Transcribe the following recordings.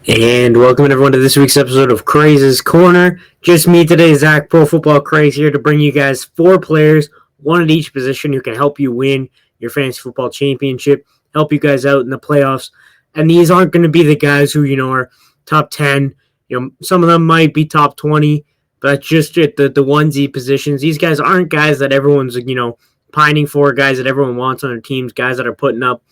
And welcome everyone to this week's episode of Craze's Corner. Just me today, Zach, Pro Football Craze, here to bring you guys 4 players, one at each position, who can help you win your fantasy football championship, help you guys out in the playoffs. And these aren't going to be the guys who, are top 10. Some of them might be top 20, but just at the onesie positions. These guys aren't guys that everyone's, pining for, guys that everyone wants on their teams, guys that are putting up,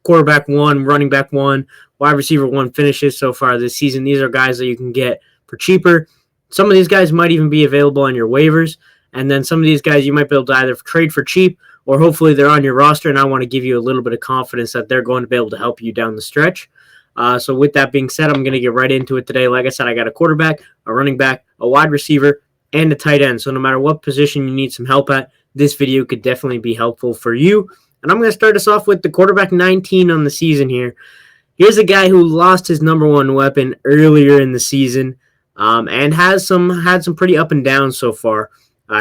quarterback 1, running back 1, wide receiver 1 finishes so far this season. These are guys that you can get for cheaper. Some of these guys might even be available on your waivers. And then some of these guys you might be able to either trade for cheap or hopefully they're on your roster. And I want to give you a little bit of confidence that they're going to be able to help you down the stretch. So with that being said, I'm going to get right into it today. Like I said, I got a quarterback, a running back, a wide receiver, and a tight end. So no matter what position you need some help at, this video could definitely be helpful for you. And I'm going to start us off with the quarterback 19 on the season here. Here's a guy who lost his number one weapon earlier in the season and had some pretty up and down so far.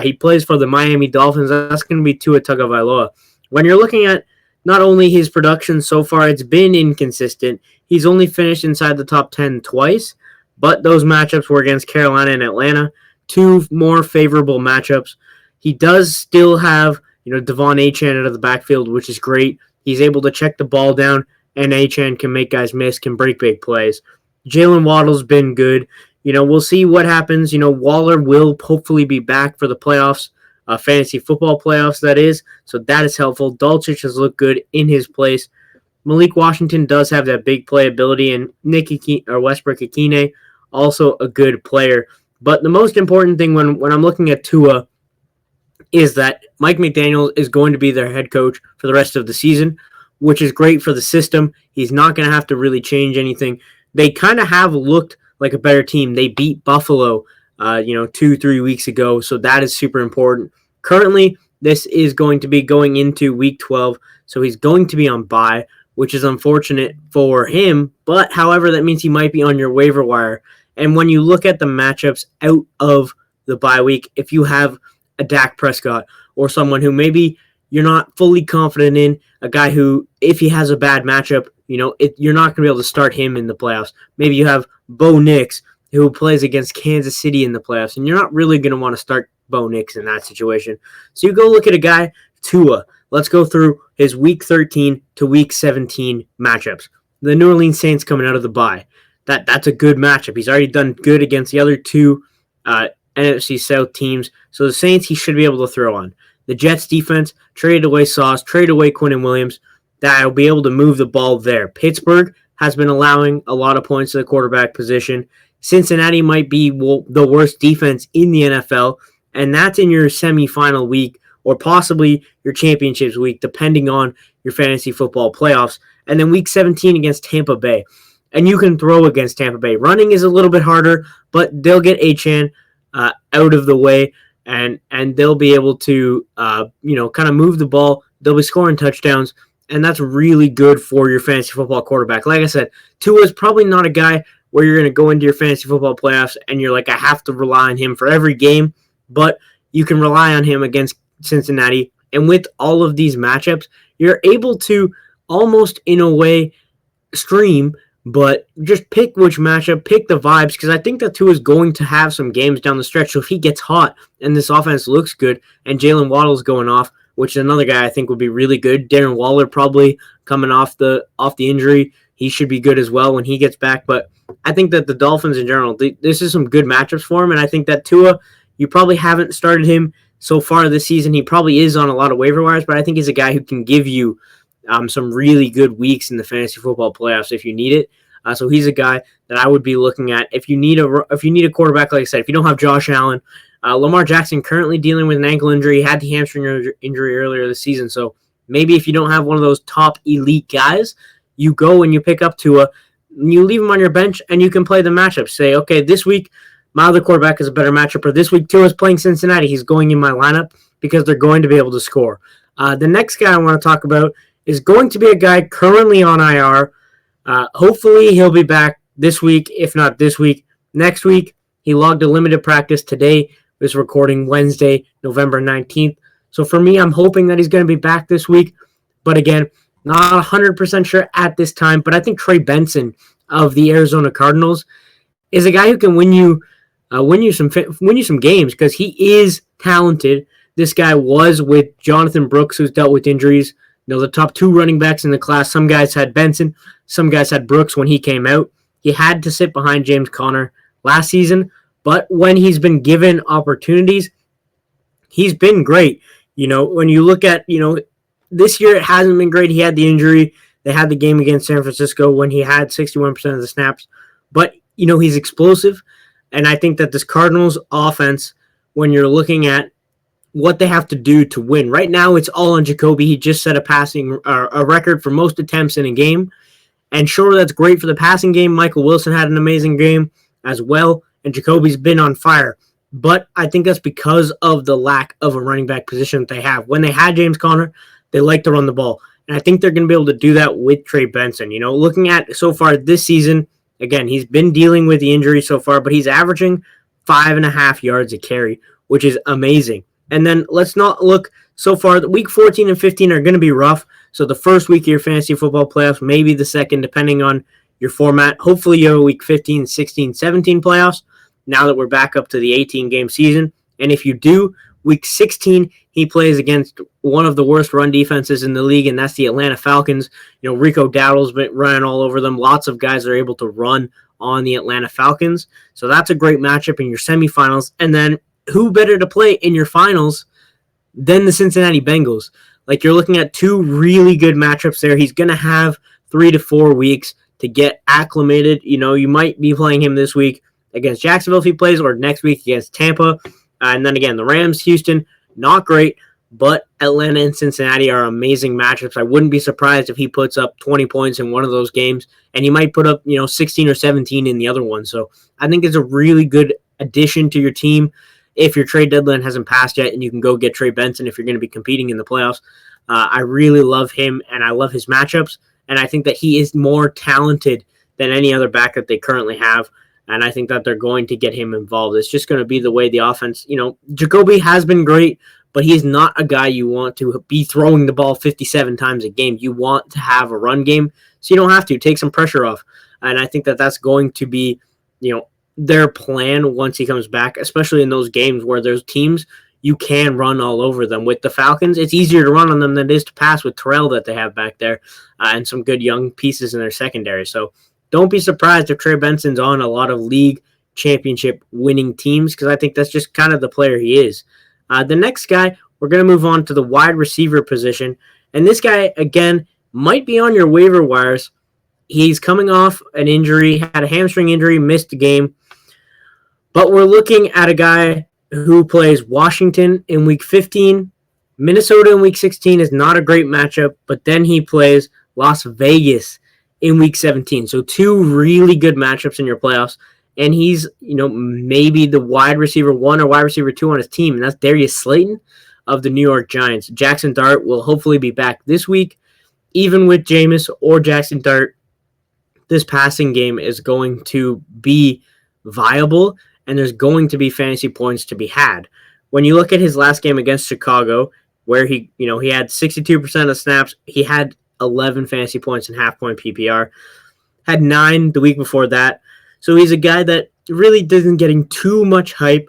He plays for the Miami Dolphins. That's going to be Tua Tagovailoa. When you're looking at not only his production so far, it's been inconsistent. He's only finished inside the top 10 twice, but those matchups were against Carolina and Atlanta, 2 more favorable matchups. He does still have Devon Achane out of the backfield, which is great. He's able to check the ball down, and Achane can make guys miss, can break big plays. Jalen Waddle's been good. We'll see what happens. Waller will hopefully be back for the playoffs, fantasy football playoffs, that is. So that is helpful. Dulcich has looked good in his place. Malik Washington does have that big play ability, and Westbrook Ikine, also a good player. But the most important thing when I'm looking at Tua is that Mike McDaniel is going to be their head coach for the rest of the season, which is great for the system. He's not going to have to really change anything. They kind of have looked like a better team. They beat Buffalo, 2-3 weeks ago, so that is super important. Currently, this is going to be going into week 12, so he's going to be on bye, which is unfortunate for him, but however, that means he might be on your waiver wire. And when you look at the matchups out of the bye week, if you have a Dak Prescott or someone who maybe you're not fully confident in, a guy who, if he has a bad matchup, you're not going to be able to start him in the playoffs. Maybe you have Bo Nix, who plays against Kansas City in the playoffs, and you're not really going to want to start Bo Nix in that situation. So you go look at a guy, Tua. Let's go through his Week 13 to Week 17 matchups. The New Orleans Saints coming out of the bye. That's a good matchup. He's already done good against the other 2 NFC South teams. So the Saints, he should be able to throw on. The Jets defense traded away Sauce, traded away Quinnen Williams. That'll be able to move the ball there. Pittsburgh has been allowing a lot of points to the quarterback position. Cincinnati might be the worst defense in the NFL, and that's in your semifinal week or possibly your championships week, depending on your fantasy football playoffs. And then week 17 against Tampa Bay. And you can throw against Tampa Bay. Running is a little bit harder, but they'll get Achane out of the way, and they'll be able to, kind of move the ball. They'll be scoring touchdowns, and that's really good for your fantasy football quarterback. Like I said, Tua is probably not a guy where you're going to go into your fantasy football playoffs and you're like, I have to rely on him for every game, but you can rely on him against Cincinnati. And with all of these matchups, you're able to almost, in a way, stream, but just pick which matchup, pick the vibes, because I think that Tua is going to have some games down the stretch. So if he gets hot and this offense looks good and Jalen Waddle's going off, which is another guy I think would be really good. Darren Waller probably coming off the injury. He should be good as well when he gets back. But I think that the Dolphins in general, this is some good matchups for him. And I think that Tua, you probably haven't started him so far this season. He probably is on a lot of waiver wires, but I think he's a guy who can give you some really good weeks in the fantasy football playoffs if you need it. So he's a guy that I would be looking at if you need a quarterback. Like I said, if you don't have Josh Allen, Lamar Jackson currently dealing with an ankle injury. He had the hamstring injury earlier this season. So maybe if you don't have one of those top elite guys, you go and you pick up Tua, you leave him on your bench, and you can play the matchup. Say, okay, this week my other quarterback is a better matchup, or this week Tua's playing Cincinnati. He's going in my lineup because they're going to be able to score. The next guy I want to talk about is going to be a guy currently on IR. Hopefully he'll be back this week, if not this week, next week. He logged a limited practice today. This recording Wednesday, November 19th. So for me, I'm hoping that he's going to be back this week. But again, not 100% sure at this time. But I think Trey Benson of the Arizona Cardinals, is a guy who can win you some games because he is talented. This guy was with Jonathan Brooks, who's dealt with injuries. The top two running backs in the class. Some guys had Benson, some guys had Brooks when he came out. He had to sit behind James Conner last season, but when he's been given opportunities, he's been great. When you look at, this year it hasn't been great. He had the injury. They had the game against San Francisco when he had 61% of the snaps. But, he's explosive. And I think that this Cardinals offense, when you're looking at what they have to do to win, right now it's all on Jacoby. He just set a record for most attempts in a game. And sure, that's great for the passing game. Michael Wilson had an amazing game as well. And Jacoby's been on fire. But I think that's because of the lack of a running back position that they have. When they had James Conner, they like to run the ball. And I think they're going to be able to do that with Trey Benson. Looking at so far this season, again, he's been dealing with the injury so far, but he's averaging 5.5 yards a carry, which is amazing. And then let's not look so far. Week 14 and 15 are going to be rough. So the first week of your fantasy football playoffs, maybe the second, depending on your format. Hopefully you have a week 15, 16, 17 playoffs now that we're back up to the 18-game season. And if you do, week 16, he plays against one of the worst run defenses in the league, and that's the Atlanta Falcons. Rico Dowdle's been running all over them. Lots of guys are able to run on the Atlanta Falcons. So that's a great matchup in your semifinals. And then who better to play in your finals than the Cincinnati Bengals? Like, you're looking at two really good matchups there. He's going to have 3 to 4 weeks to get acclimated. You might be playing him this week against Jacksonville if he plays, or next week against Tampa. And then again, the Rams, Houston, not great, but Atlanta and Cincinnati are amazing matchups. I wouldn't be surprised if he puts up 20 points in one of those games, and he might put up 16 or 17 in the other one. So I think it's a really good addition to your team if your trade deadline hasn't passed yet, and you can go get Trey Benson if you're going to be competing in the playoffs. I really love him, and I love his matchups, and I think that he is more talented than any other back that they currently have. And I think that they're going to get him involved. It's just going to be the way the offense, Jacoby has been great, but he's not a guy you want to be throwing the ball 57 times a game. You want to have a run game, so you don't have to. Take some pressure off. And I think that that's going to be, their plan once he comes back, especially in those games where there's teams you can run all over them. With the Falcons, it's easier to run on them than it is to pass with Terrell that they have back there and some good young pieces in their secondary. So don't be surprised if Trey Benson's on a lot of league championship winning teams, because I think that's just kind of the player he is. The next guy, we're going to move on to the wide receiver position. And this guy, again, might be on your waiver wires. He's coming off an injury, had a hamstring injury, missed a game. But we're looking at a guy who plays Washington in week 15. Minnesota in week 16 is not a great matchup, but then he plays Las Vegas in week 17. So two really good matchups in your playoffs. And he's, maybe the wide receiver 1 or wide receiver 2 on his team, and that's Darius Slayton of the New York Giants. Jackson Dart will hopefully be back this week. Even with Jameis or Jackson Dart, this passing game is going to be viable, and there's going to be fantasy points to be had. When you look at his last game against Chicago, where he had 62% of snaps, he had 11 fantasy points in half-point PPR, had 9 the week before that. So he's a guy that really isn't getting too much hype.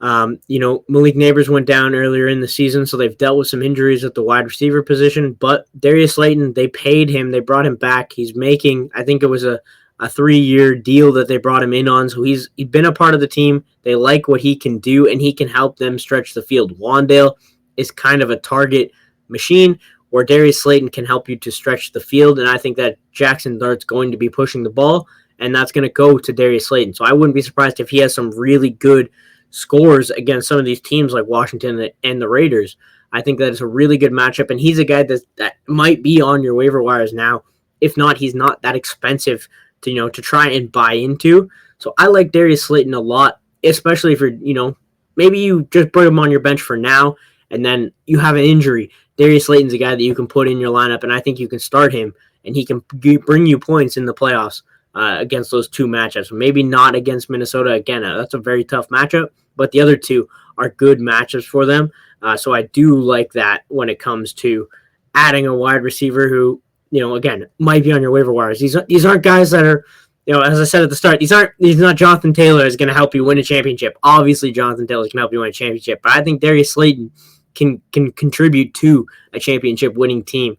Malik Neighbors went down earlier in the season, so they've dealt with some injuries at the wide receiver position. But Darius Slayton, they paid him. They brought him back. He's making, I think it was a 3-year deal that they brought him in on. So he's been a part of the team. They like what he can do, and he can help them stretch the field. Wandale is kind of a target machine, where Darius Slayton can help you to stretch the field. And I think that Jackson Dart's going to be pushing the ball, and that's going to go to Darius Slayton. So I wouldn't be surprised if he has some really good scores against some of these teams like Washington and the Raiders. I think that is a really good matchup, and he's a guy that might be on your waiver wires now. If not, he's not that expensive to try and buy into. So I like Darius Slayton a lot, especially if you're, maybe you just put him on your bench for now, and then you have an injury. Darius Slayton's a guy that you can put in your lineup, and I think you can start him, and he can bring you points in the playoffs against those two matchups. Maybe not against Minnesota. Again, that's a very tough matchup, but the other two are good matchups for them. So I do like that when it comes to adding a wide receiver who again, might be on your waiver wires. These aren't guys that are, as I said at the start, he's not Jonathan Taylor is going to help you win a championship. Obviously, Jonathan Taylor can help you win a championship, but I think Darius Slayton can contribute to a championship winning team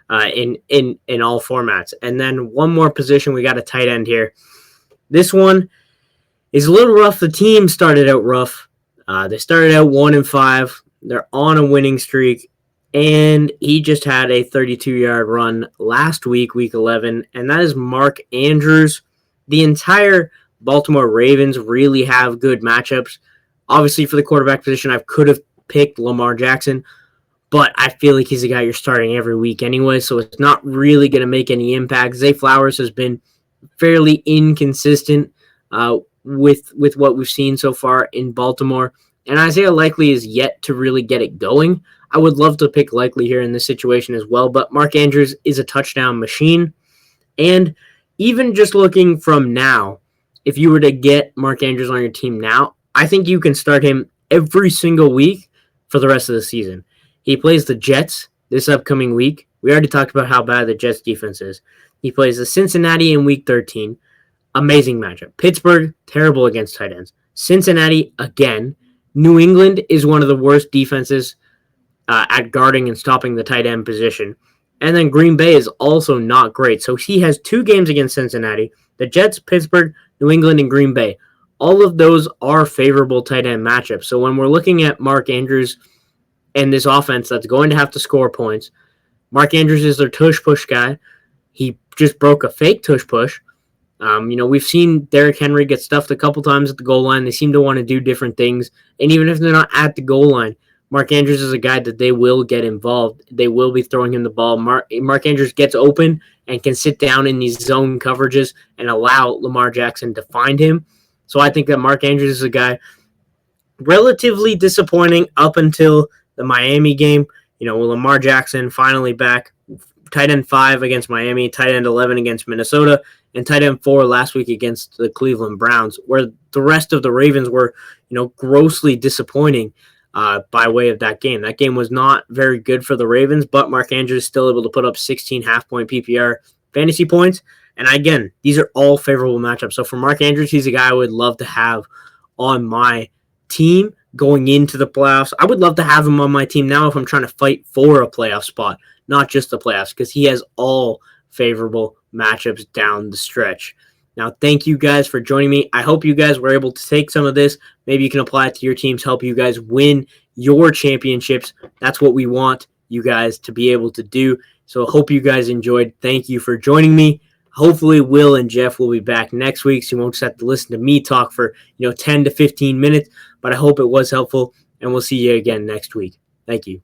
in all formats. And then one more position, we got a tight end here. This one is a little rough. The team started out rough. They started out 1-5. They're on a winning streak. And he just had a 32-yard run last week, week 11, and that is Mark Andrews. The entire Baltimore Ravens really have good matchups. Obviously, for the quarterback position, I could have picked Lamar Jackson, but I feel like he's a guy you're starting every week anyway, so it's not really going to make any impact. Zay Flowers has been fairly inconsistent with what we've seen so far in Baltimore, and Isaiah Likely is yet to really get it going. I would love to pick Likely here in this situation as well, but Mark Andrews is a touchdown machine. And even just looking from now, if you were to get Mark Andrews on your team now, I think you can start him every single week for the rest of the season. He plays the Jets this upcoming week. We already talked about how bad the Jets defense is. He plays the Cincinnati in week 13. Amazing matchup. Pittsburgh, terrible against tight ends. Cincinnati, again. New England is one of the worst defenses at guarding and stopping the tight end position. And then Green Bay is also not great. So he has 2 games against Cincinnati, the Jets, Pittsburgh, New England, and Green Bay. All of those are favorable tight end matchups. So when we're looking at Mark Andrews and this offense that's going to have to score points, Mark Andrews is their tush-push guy. He just broke a fake tush-push. We've seen Derrick Henry get stuffed a couple times at the goal line. They seem to want to do different things. And even if they're not at the goal line, Mark Andrews is a guy that they will get involved. They will be throwing him the ball. Mark Andrews gets open and can sit down in these zone coverages and allow Lamar Jackson to find him. So I think that Mark Andrews is a guy relatively disappointing up until the Miami game. Lamar Jackson finally back. Tight end 5 against Miami, tight end 11 against Minnesota, and tight end 4 last week against the Cleveland Browns, where the rest of the Ravens were, grossly disappointing. By way of that game. That game was not very good for the Ravens, but Mark Andrews is still able to put up 16 half-point PPR fantasy points. And again, these are all favorable matchups. So for Mark Andrews, he's a guy I would love to have on my team going into the playoffs. I would love to have him on my team now if I'm trying to fight for a playoff spot, not just the playoffs, because he has all favorable matchups down the stretch. Now, thank you guys for joining me. I hope you guys were able to take some of this. Maybe you can apply it to your teams, help you guys win your championships. That's what we want you guys to be able to do. So I hope you guys enjoyed. Thank you for joining me. Hopefully, Will and Jeff will be back next week, so you won't just have to listen to me talk for 10 to 15 minutes. But I hope it was helpful, and we'll see you again next week. Thank you.